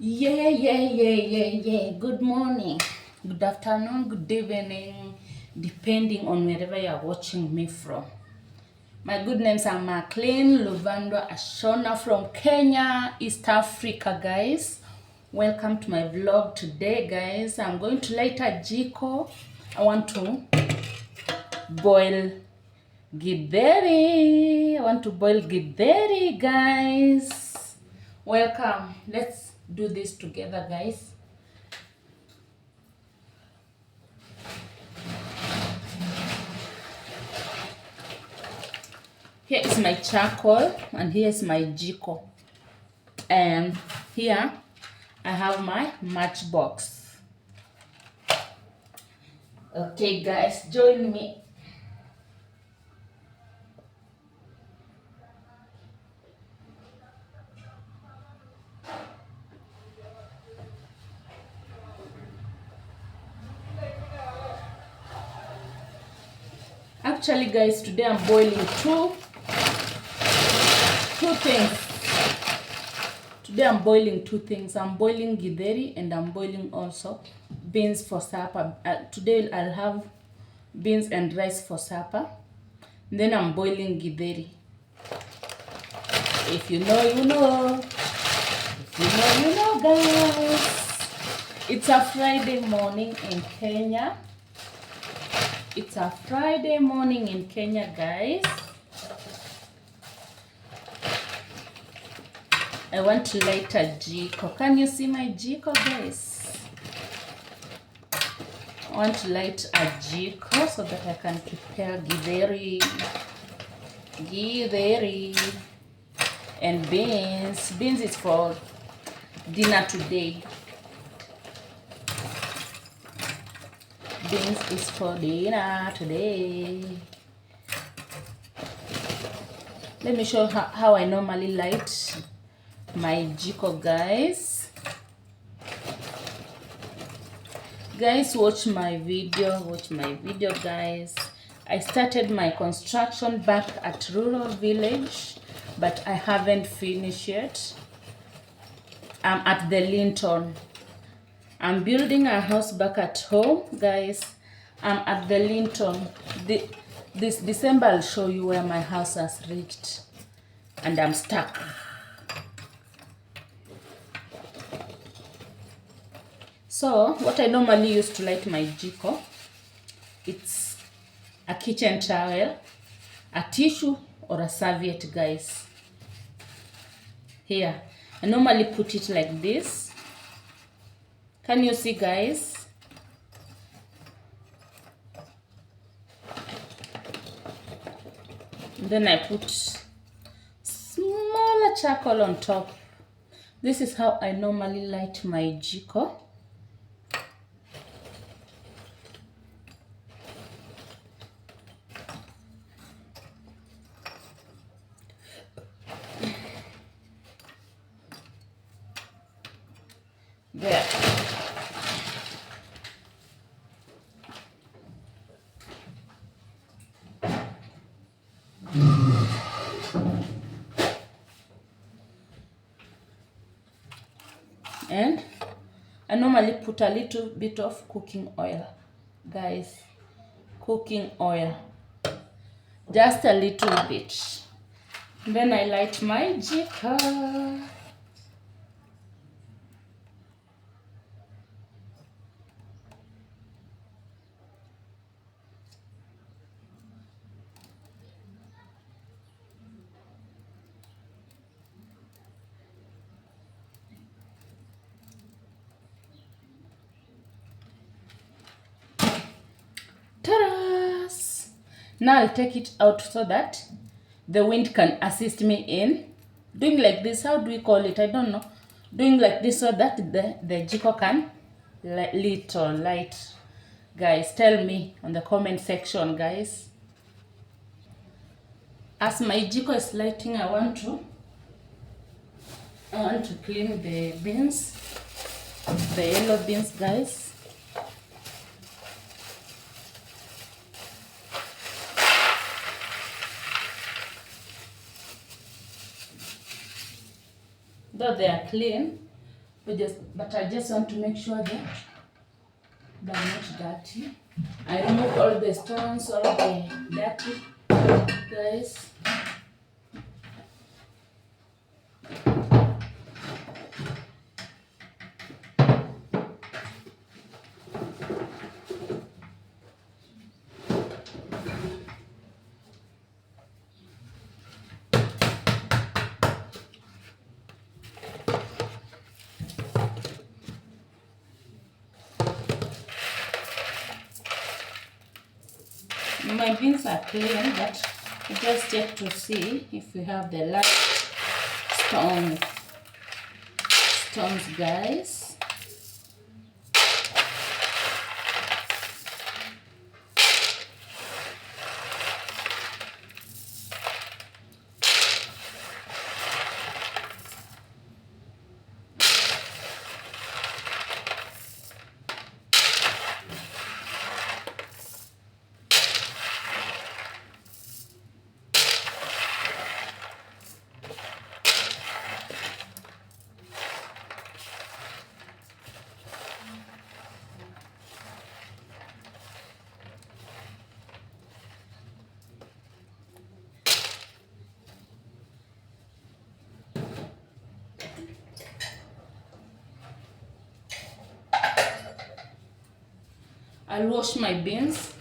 Yeah. Good morning, good afternoon, good evening, depending on wherever you are watching me from. My good names are Maclean Luvandwa Ashona from Kenya, East Africa, guys. Welcome to my vlog today, guys. I'm going to light a jiko. I want to boil Githeri. I want to boil Githeri, guys. Welcome. Let's do this together, guys. Here is my charcoal and here is my jiko. And here I have my matchbox. Okay, guys, join me. Actually, guys, today I'm boiling two things. Today I'm boiling two things. I'm boiling githeri and I'm boiling also beans for supper. Today I'll have beans and rice for supper. Then I'm boiling githeri. If you know, you know. If you know, guys. It's a Friday morning in Kenya. It's a Friday morning in Kenya, guys. I want to light a jiko. Can you see my jiko, guys? I want to light a jiko so that I can prepare githeri and beans. Beans is for dinner today. Beans is for dinner today. Let me show how I normally light my jiko, guys. Guys, watch my video, guys. I started my construction back at rural village, but I haven't finished yet. I'm at the Linton. I'm building a house back at home, guys. I'm at the Linton. This December I'll show you where my house has reached and I'm stuck. So what I normally use to light my jiko, it's a kitchen towel, a tissue or a serviette, guys. Here, I normally put it like this. Can you see, guys? And then I put smaller charcoal on top. This is how I normally light my jiko. There. And I normally put a little bit of cooking oil, guys. Cooking oil. Just a little bit. Then I light my jiko. Ta-da! Now I'll take it out so that the wind can assist me in doing like this. How do we call it? I don't know. Doing like this so that the jiko can little light. Guys, tell me on the comment section, guys. As my jiko is lighting, I want to clean the beans, the yellow beans, guys. Though they are clean, But I just want to make sure that they're not dirty. I remove all the stones, all the dirty, guys. My beans are clean, but I just check to see if we have the last stones, guys. I'll wash my beans.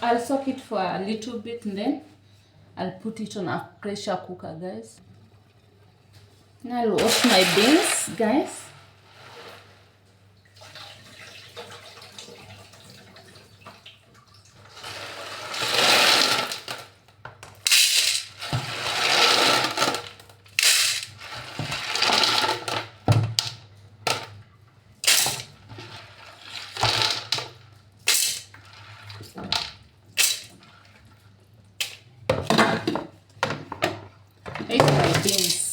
I'll soak it for a little bit and then I'll put it on a pressure cooker, guys. Now I'll wash my beans, guys. Here's my beans.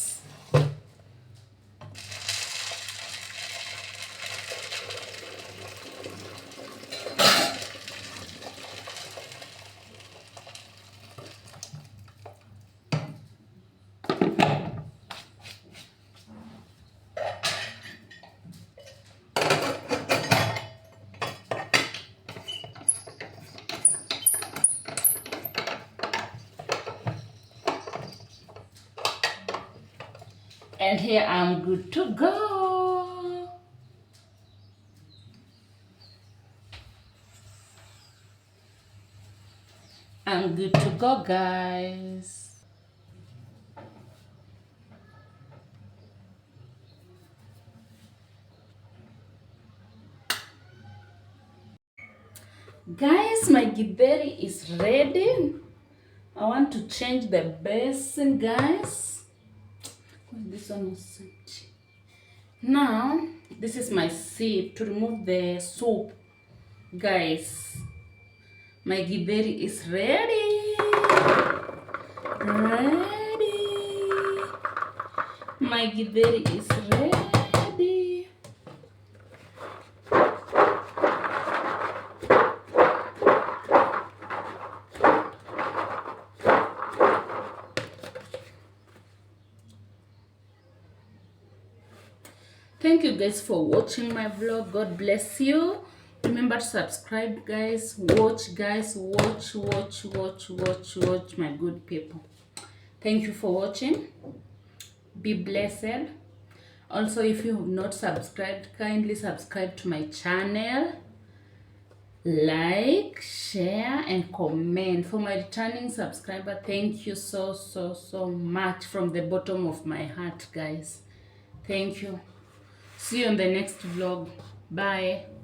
And here I'm good to go. I'm good to go, guys. Guys, my githeri is ready. I want to change the basin, guys. This one was set. Now, this is my sieve to remove the soup. Guys, my githeri is ready. My githeri is ready. Thank you guys for watching my vlog. God bless you. Remember to subscribe, guys. Watch, guys. Watch, my good people. Thank you for watching. Be blessed. Also, if you have not subscribed, kindly subscribe to my channel. like, share, and comment. For my returning subscriber, thank you so much from the bottom of my heart, guys. Thank you. See you on the next vlog. Bye.